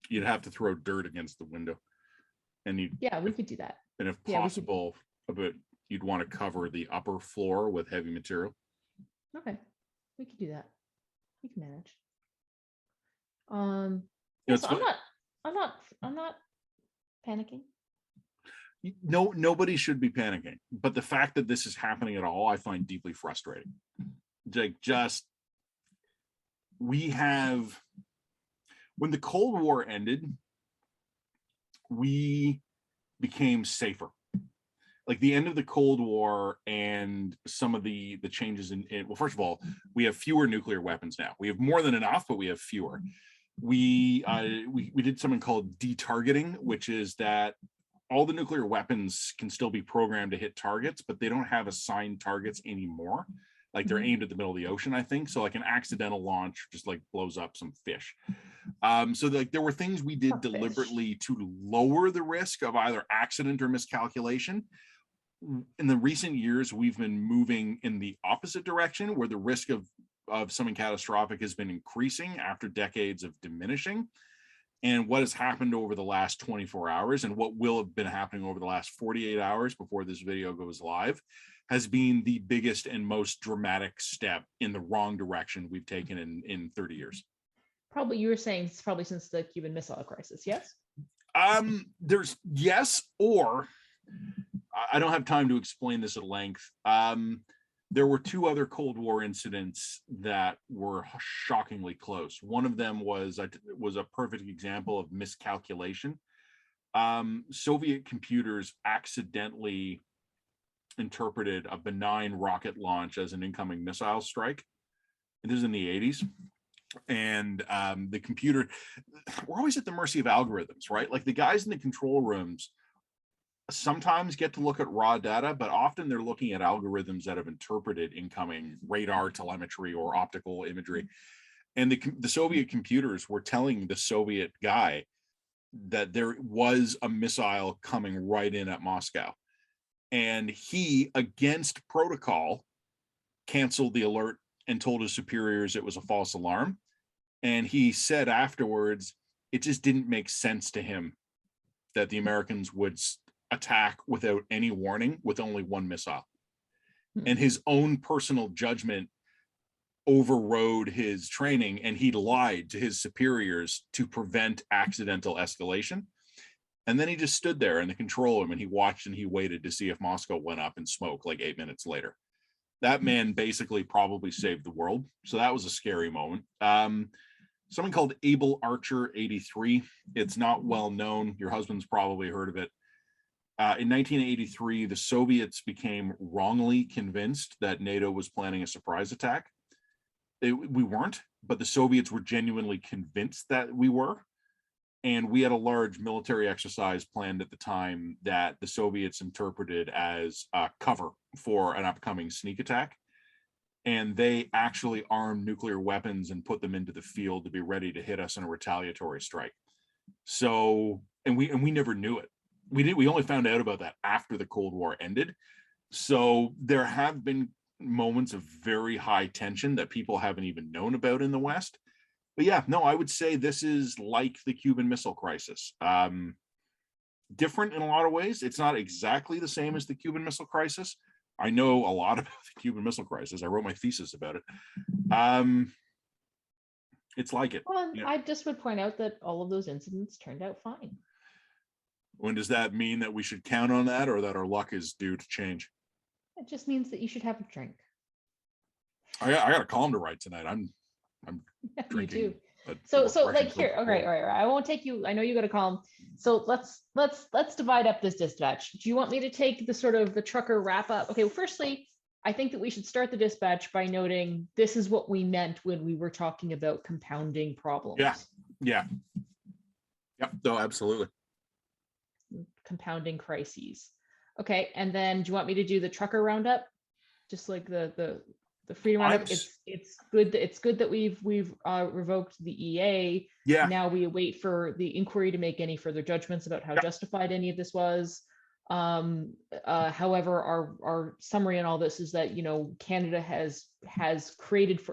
You'd have to throw dirt against the window, and we could do that. And if possible, you'd want to cover the upper floor with heavy material. Okay, we could do that. We can manage. So I'm not panicking. No, nobody should be panicking, but the fact that this is happening at all, I find deeply frustrating. Like when the Cold War ended, we became safer. Like the end of the Cold War and some of the changes in well, first of all, we have fewer nuclear weapons now. We have more than enough, but we have fewer. We did something called de-targeting, which is that all the nuclear weapons can still be programmed to hit targets, but they don't have assigned targets anymore. Like they're aimed at the middle of the ocean, I think. So like an accidental launch just like blows up some fish. So like there were things we did deliberately to lower the risk of either accident or miscalculation. In the recent years, we've been moving in the opposite direction, where the risk of something catastrophic has been increasing after decades of diminishing. And what has happened over the last 24 hours and what will have been happening over the last 48 hours before this video goes live has been the biggest and most dramatic step in the wrong direction we've taken in 30 years. Probably, you were saying it's probably since the Cuban Missile Crisis, yes? There's yes, or I don't have time to explain this at length. There were two other Cold War incidents that were shockingly close. One of them was a perfect example of miscalculation. Soviet computers accidentally interpreted a benign rocket launch as an incoming missile strike. And this is in the 80s. And the computer, we're always at the mercy of algorithms, right? Like the guys in the control rooms sometimes get to look at raw data, but often they're looking at algorithms that have interpreted incoming radar telemetry or optical imagery. And the Soviet computers were telling the Soviet guy that there was a missile coming right in at Moscow. And he, against protocol, canceled the alert and told his superiors it was a false alarm. And he said afterwards, it just didn't make sense to him that the Americans would attack without any warning with only one missile. And his own personal judgment overrode his training, and he lied to his superiors to prevent accidental escalation. And then he just stood there in the control room and he watched and he waited to see if Moscow went up in smoke like 8 minutes later. That man basically probably saved the world. So that was a scary moment. Something called Able Archer 83. It's not well known. Your husband's probably heard of it. In 1983, the Soviets became wrongly convinced that NATO was planning a surprise attack. We weren't, but the Soviets were genuinely convinced that we were. And we had a large military exercise planned at the time that the Soviets interpreted as cover for an upcoming sneak attack. And they actually armed nuclear weapons and put them into the field to be ready to hit us in a retaliatory strike. So, and we never knew it. We only found out about that after the Cold War ended. So there have been moments of very high tension that people haven't even known about in the West. But yeah, no, I would say this is like the Cuban Missile Crisis. Different in a lot of ways. It's not exactly the same as the Cuban Missile Crisis. I know a lot about the Cuban Missile Crisis. I wrote my thesis about it. It's like it. Well, yeah. I just would point out that all of those incidents turned out fine. When does that mean that we should count on that, or that our luck is due to change? It just means that you should have a drink. I got a column to write tonight. I'm drinking. You do. So like here, all right. I won't take you. I know you got a column. So let's divide up this dispatch. Do you want me to take the sort of the trucker wrap up? Okay. Well, firstly, I think that we should start the dispatch by noting this is what we meant when we were talking about compounding problems. Yeah. Yep. No, absolutely. Compounding crises. Okay, and then do you want me to do the trucker roundup? Just like the freedom roundup. It's good that we've revoked the EA. Yeah. Now we wait for the inquiry to make any further judgments about how justified any of this was. However, our summary on all this is that Canada has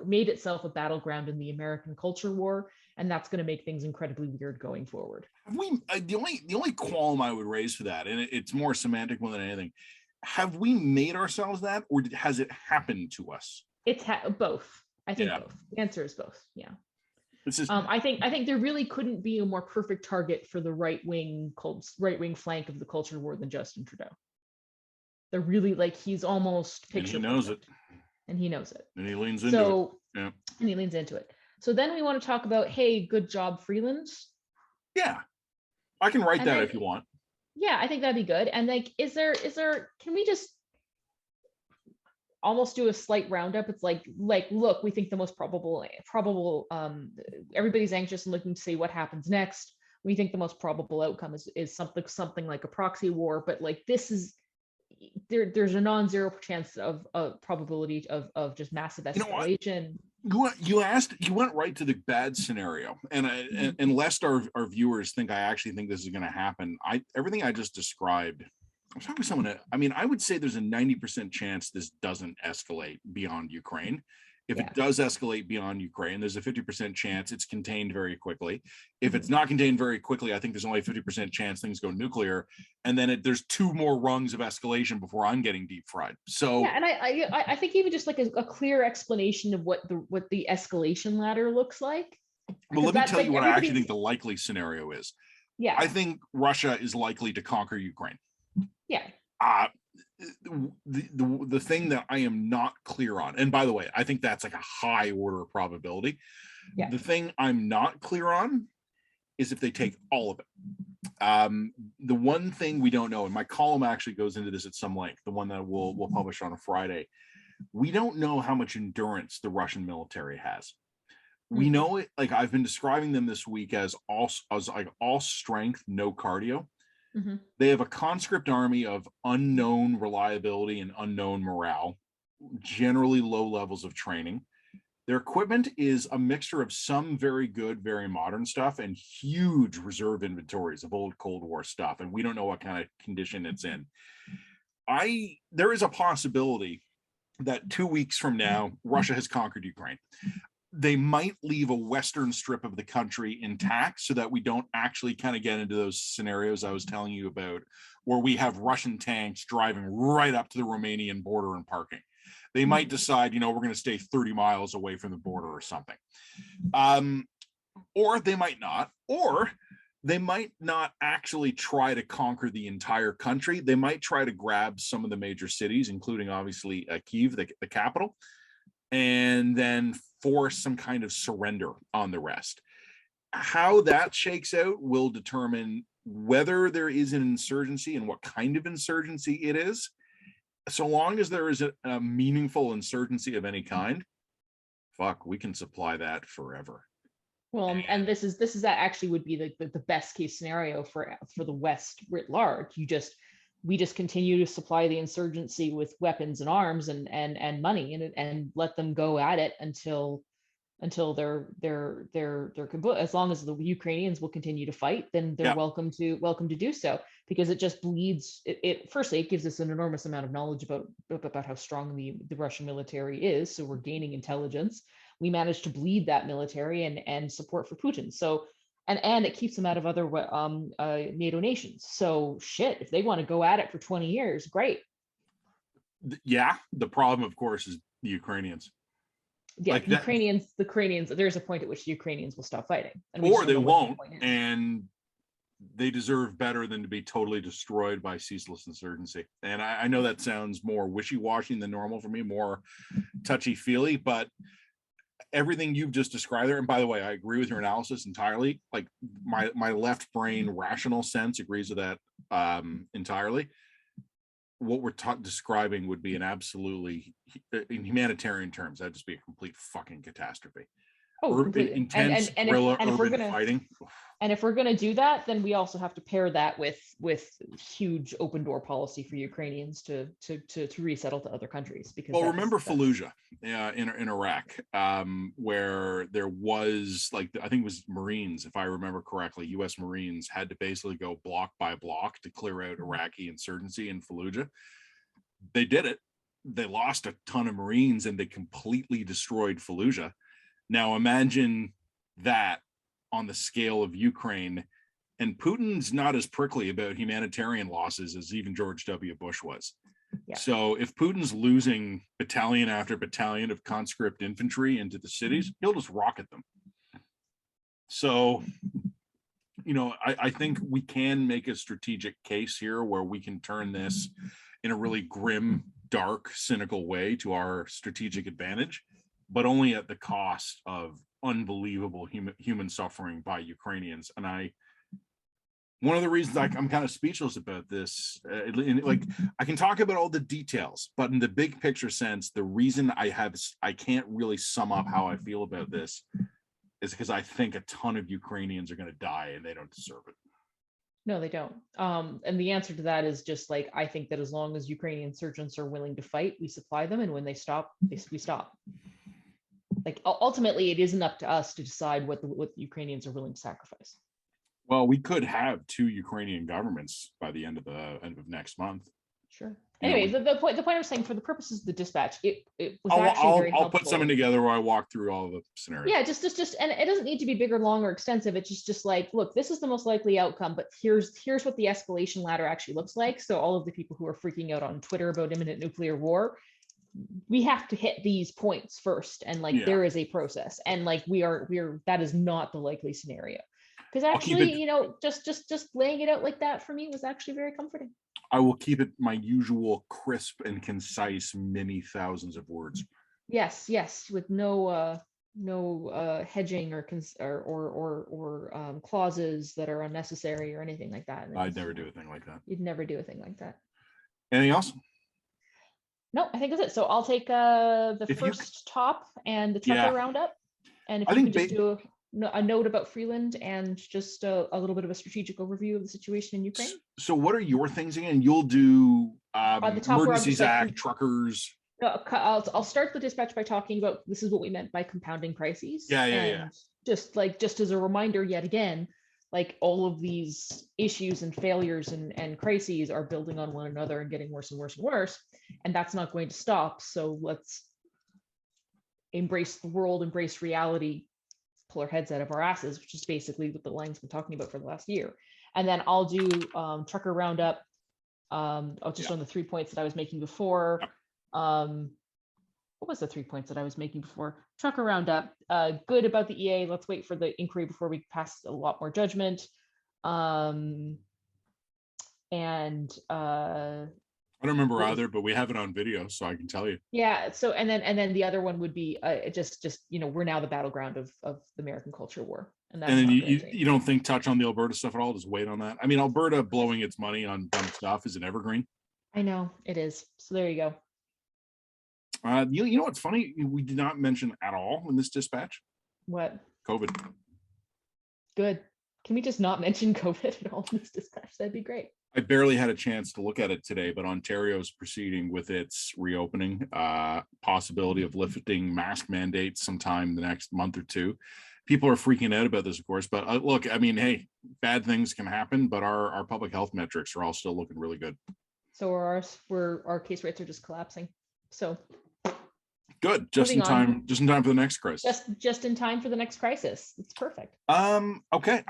made itself a battleground in the American culture war, and that's going to make things incredibly weird going forward. The only qualm I would raise for that, and it's more semantic more than anything, have we made ourselves that, or has it happened to us? It's both. I think both. The answer is both. Yeah. I think there really couldn't be a more perfect target for the right wing flank of the culture war than Justin Trudeau. They're really he's almost picture. And he knows it. And he knows it. And he leans into it. Yeah. And he leans into it. So then we want to talk about, hey, good job, Freeland. Yeah, I can write that if you want. Yeah, I think that'd be good. And is there? Can we just almost do a slight roundup? It's like, look, we think the most probable. Everybody's anxious and looking to see what happens next. We think the most probable outcome is something like a proxy war. But this is there's a non-zero chance of probability of just massive escalation. You went right to the bad scenario, and lest our viewers think I actually think this is going to happen, everything I just described, I'm talking to someone. I would say there's a 90% chance this doesn't escalate beyond Ukraine. If it does escalate beyond Ukraine, there's a 50% chance it's contained very quickly. If it's not contained very quickly, I think there's only a 50% chance things go nuclear, and then there's two more rungs of escalation before I'm getting deep fried. So yeah, and I think even just a clear explanation of what the escalation ladder looks like. Well, let me tell you what I actually think the likely scenario is. Yeah, I think Russia is likely to conquer Ukraine. Yeah. The thing that I am not clear on, and by the way, I think that's like a high order probability. Yeah. The thing I'm not clear on is if they take all of it. The one thing we don't know, and my column actually goes into this at some length, the one that we'll publish on a Friday, we don't know how much endurance the Russian military has. We know it, like I've been describing them this week as like all strength, no cardio. They have a conscript army of unknown reliability and unknown morale, generally low levels of training. Their equipment is a mixture of some very good, very modern stuff and huge reserve inventories of old Cold War stuff. And we don't know what kind of condition it's in. There is a possibility that 2 weeks from now, Russia has conquered Ukraine. They might leave a western strip of the country intact so that we don't actually kind of get into those scenarios I was telling you about, where we have Russian tanks driving right up to the Romanian border and parking. They might decide, we're going to stay 30 miles away from the border or something. Or they might not. Or they might not actually try to conquer the entire country. They might try to grab some of the major cities, including obviously Kyiv, the capital, and then force some kind of surrender on the rest. How that shakes out will determine whether there is an insurgency and what kind of insurgency it is. So long as there is a meaningful insurgency of any kind, fuck, we can supply that forever. Well, and this is that actually would be the best case scenario for the West writ large. We just continue to supply the insurgency with weapons and arms and money and let them go at it until they're as long as the Ukrainians will continue to fight, then they're welcome to do so, because it just bleeds firstly, it gives us an enormous amount of knowledge about how strong the Russian military is. So we're gaining intelligence. We managed to bleed that military and support for Putin. So and it keeps them out of other NATO nations. So shit, if they want to go at it for 20 years, great. Yeah, the problem, of course, is the Ukrainians. Yeah, like the Ukrainians. There's a point at which the Ukrainians will stop fighting, or they won't, and they deserve better than to be totally destroyed by ceaseless insurgency. And I know that sounds more wishy-washy than normal for me, more touchy-feely, but everything you've just described there, and by the way, I agree with your analysis entirely. Like my left brain rational sense agrees with that entirely. What we're describing would be an absolutely, in humanitarian terms, that'd just be a complete fucking catastrophe. Intense guerrilla urban fighting. And if we're going to do that, then we also have to pair that with huge open door policy for Ukrainians to resettle to other countries. Because remember Fallujah in Iraq, where there was I think it was Marines, if I remember correctly, U.S. Marines had to basically go block by block to clear out Iraqi insurgency in Fallujah. They did it. They lost a ton of Marines and they completely destroyed Fallujah. Now imagine that on the scale of Ukraine, and Putin's not as prickly about humanitarian losses as even George W. Bush was. Yeah. So if Putin's losing battalion after battalion of conscript infantry into the cities, he'll just rocket them. So, I think we can make a strategic case here where we can turn this in a really grim, dark, cynical way to our strategic advantage, but only at the cost of unbelievable human suffering by Ukrainians. And one of the reasons I'm kind of speechless about this, I can talk about all the details, but in the big picture sense, the reason I can't really sum up how I feel about this is because I think a ton of Ukrainians are going to die and they don't deserve it. No, they don't. And the answer to that is just I think that as long as Ukrainian insurgents are willing to fight, we supply them. And when they stop, we stop. Ultimately, it isn't up to us to decide what the Ukrainians are willing to sacrifice. Well, we could have 2 Ukrainian governments by the end of next month. Sure. Anyway, the point I was saying, for the purposes of the dispatch, it was actually very helpful. I'll put something together where I walk through all of the scenarios. Yeah, just, and it doesn't need to be big or long or extensive. It's just look, this is the most likely outcome, but here's what the escalation ladder actually looks like. So all of the people who are freaking out on Twitter about imminent nuclear war, we have to hit these points first, and there is a process, and that is not the likely scenario, because actually just laying it out like that for me was actually very comforting. I will keep it my usual crisp and concise, many thousands of words. Yes, with no hedging or clauses that are unnecessary or anything like that. I'd never do a thing like that. You'd never do a thing like that. Anything else? No, I think that's it. So I'll take the first top and the Tupper roundup. And if I you think could just do a note about Freeland and just a little bit of a strategic overview of the situation in Ukraine. So what are your things again? You'll do The top where I'm Emergencies just like, Act, truckers. no, I'll start the dispatch by talking about this is what we meant by compounding crises. Yeah. And just as a reminder yet again, like all of these issues and failures and crises are building on one another and getting worse and worse and worse. And that's not going to stop. So let's embrace the world, embrace reality, pull our heads out of our asses, which is basically what the line's been talking about for the last year. And then I'll do trucker roundup. Just on the 3 points that I was making before. What was the 3 points that I was making before? Trucker roundup. Good about the EA. Let's wait for the inquiry before we pass a lot more judgment. I don't remember either, but we have it on video, so I can tell you. Yeah. So and then the other one would be just we're now the battleground of the American culture war, and that's. And then you don't think touch on the Alberta stuff at all? Just wait on that. I mean, Alberta blowing its money on dumb stuff is an evergreen. I know it is. So there you go. You know what's funny? We did not mention at all in this dispatch. What? COVID. Good. Can we just not mention COVID at all in this dispatch? That'd be great. I barely had a chance to look at it today, but Ontario's proceeding with its reopening, possibility of lifting mask mandates sometime the next month or two. People are freaking out about this, of course, but look, I mean, hey, bad things can happen, but our public health metrics are all still looking really good. So our case rates are just collapsing. So good, just in time for the next crisis. Just in time for the next crisis. It's perfect. Okay,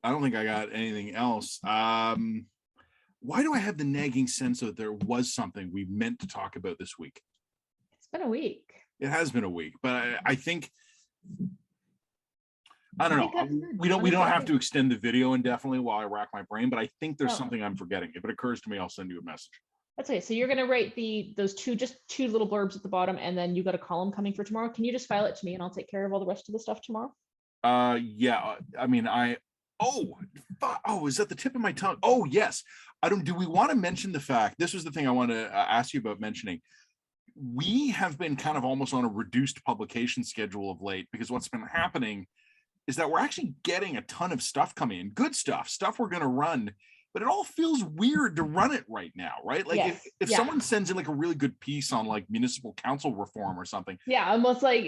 I don't think I got anything else. Why do I have the nagging sense that there was something we meant to talk about this week? It's been a week. It has been a week, but I think I don't know. We don't have to extend the video indefinitely while I rack my brain, but I think there's something I'm forgetting. If it occurs to me, I'll send you a message. That's okay. So you're gonna write those two little blurbs at the bottom, and then you got a column coming for tomorrow. Can you just file it to me, and I'll take care of all the rest of the stuff tomorrow? Yeah. I mean, is that the tip of my tongue? Oh, yes. Do we want to mention the fact, this was the thing I want to ask you about mentioning. We have been kind of almost on a reduced publication schedule of late, because what's been happening is that we're actually getting a ton of stuff coming in, good stuff we're going to run, but it all feels weird to run it right now, right? Like yes. if someone sends in like a really good piece on like municipal council reform or something. Yeah, almost like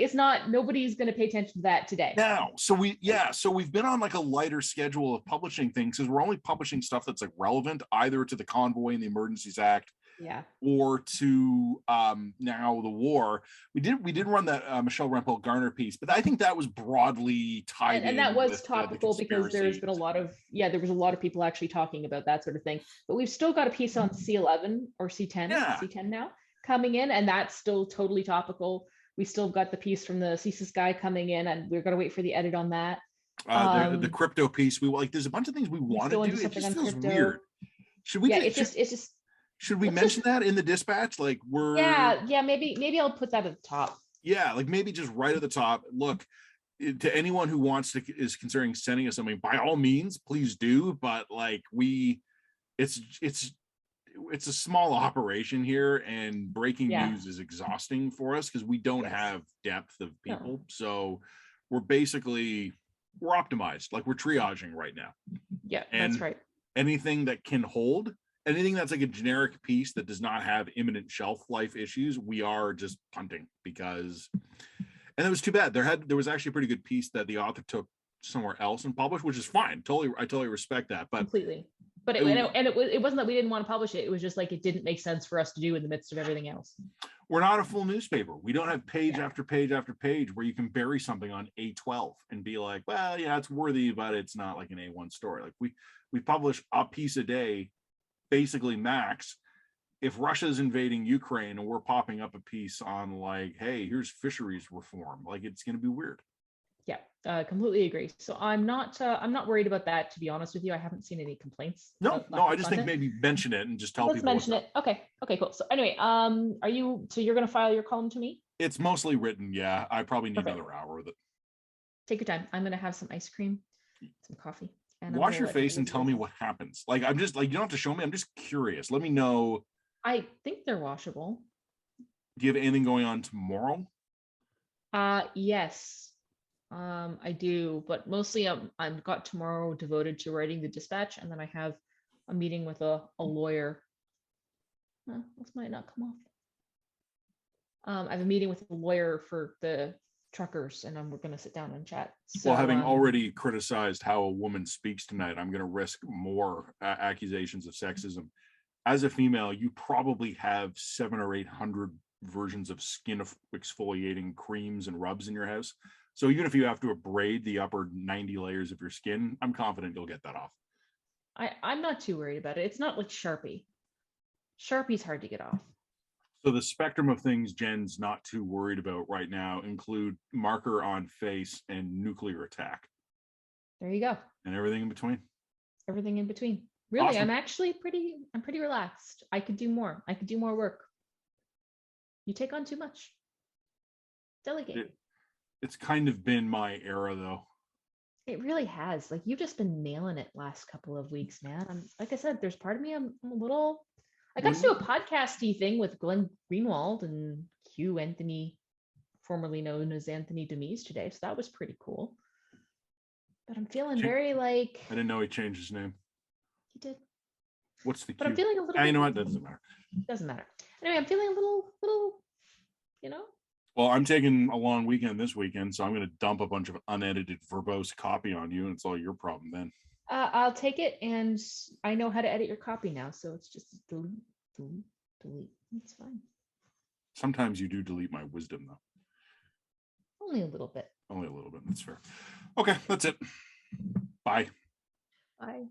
nobody's going to pay attention to that today. Now, so we've been on like a lighter schedule of publishing things, because we're only publishing stuff that's like relevant either to the convoy and the Emergencies Act, or to now the war. We did run that Michelle Rempel Garner piece, but I think that was broadly tied in, and that was topical because there's been a lot of people actually talking about that sort of thing. But we've still got a piece on C11 or C10, C10 now coming in, and that's still totally topical. We still got the piece from the CSIS guy coming in, and we're going to wait for the edit on that. The crypto piece, there's a bunch of things we want to do. It just feels weird. Should we? Should we mention that in the dispatch? Like maybe I'll put that at the top. Yeah, like maybe just right at the top. Look, to anyone who is considering sending us something, by all means, please do. But like it's a small operation here, and breaking news is exhausting for us because we don't have depth of people. No. So we're optimized, like we're triaging right now. Yeah, that's right. Anything that can hold, anything that's like a generic piece that does not have imminent shelf life issues, we are just punting, because, and it was too bad. There was actually a pretty good piece that the author took somewhere else and published, which is fine. I totally respect that. But completely. But it wasn't that we didn't want to publish it. It was just like it didn't make sense for us to do in the midst of everything else. We're not a full newspaper. We don't have page after page after page where you can bury something on A12 and be like, well, yeah, it's worthy, but it's not like an A1 story. Like we publish a piece a day, basically max. If Russia's invading Ukraine and we're popping up a piece on like, hey, here's fisheries reform, like it's going to be weird. Yeah, completely agree. So I'm not worried about that, to be honest with you. I haven't seen any complaints. No, I just think maybe mention it and just tell people. Let's mention it. Okay, cool. So anyway, you're going to file your column to me? It's mostly written. Yeah, I probably need another hour with it. Take your time. I'm going to have some ice cream, some coffee. And wash your face and tell me what happens. Like, I'm just like, you don't have to show me. I'm just curious. Let me know. I think they're washable. Do you have anything going on tomorrow? Yes, I do, but mostly I've got tomorrow devoted to writing the dispatch, and then I have a meeting with a lawyer. This might not come off. I have a meeting with a lawyer for the truckers, and we're going to sit down and chat. So, Well, having already criticized how a woman speaks tonight, I'm going to risk more accusations of sexism. As a female, you probably have 700 or 800 versions of skin exfoliating creams and rubs in your house. So even if you have to abrade the upper 90 layers of your skin, I'm confident you'll get that off. I'm not too worried about it. It's not like Sharpie. Sharpie's hard to get off. So the spectrum of things Jen's not too worried about right now include marker on face and nuclear attack. There you go. And everything in between. Everything in between. Really, Awesome. I'm pretty relaxed. I could do more. I could do more work. You take on too much. Delegate. It's kind of been my era though. It really has. Like, you've just been nailing it last couple of weeks, man. Like I said, there's part of me I'm a little. I got to do a podcasty thing with Glenn Greenwald and Hugh Anthony, formerly known as Anthony Demise, today. So that was pretty cool. But I'm feeling very like. I didn't know he changed his name. He did. What's the? But I'm feeling a little. You know what? That doesn't matter. Doesn't matter. Anyway, I'm feeling a little, Well, I'm taking a long weekend this weekend, so I'm going to dump a bunch of unedited verbose copy on you, and it's all your problem then. I'll take it, and I know how to edit your copy now, so it's just delete, delete, delete. It's fine. Sometimes you do delete my wisdom, though. Only a little bit. Only a little bit. That's fair. Okay, that's it. Bye. Bye.